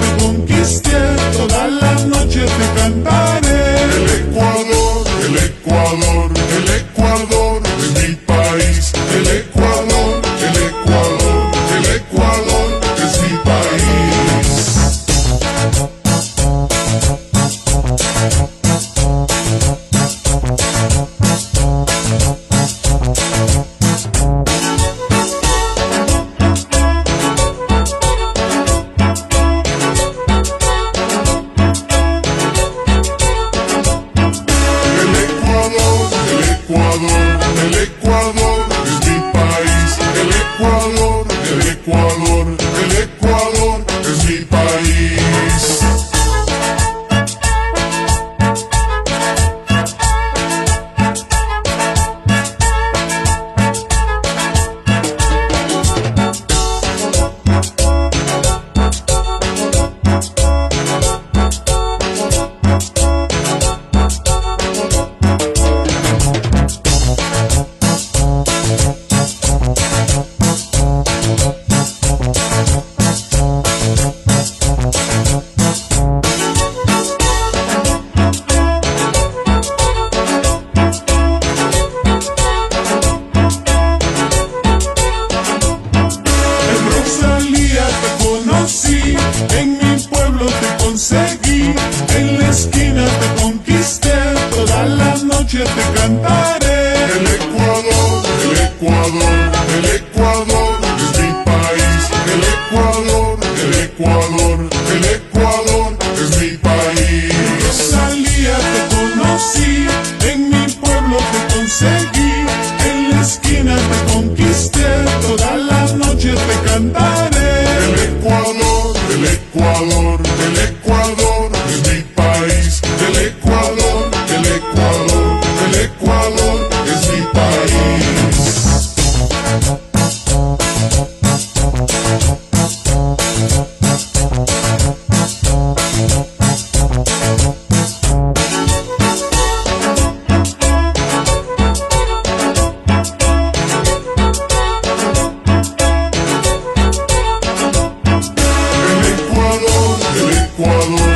te conquisté, toda la noche te cantaré. El Ecuador, el Ecuador, el Ecuador es mi país. El Ecuador, el Ecuador, el Ecuador es mi país. El Ecuador es mi país. El Ecuador, el Ecuador, el Ecuador es mi país. En mi pueblo te conseguí, en la esquina te conquisté, toda la noche te cantaré. El Ecuador, el Ecuador, el Ecuador es mi país. El Ecuador, el Ecuador, el Ecuador es mi país. Rosalía te conocí, en mi pueblo te conseguí, en la esquina te conquisté, toda la noche te cantaré. El Ecuador, el Ecuador, el Ecuador es mi país. El Ecuador, el Ecuador, el Ecuador es mi país. El Ecuador,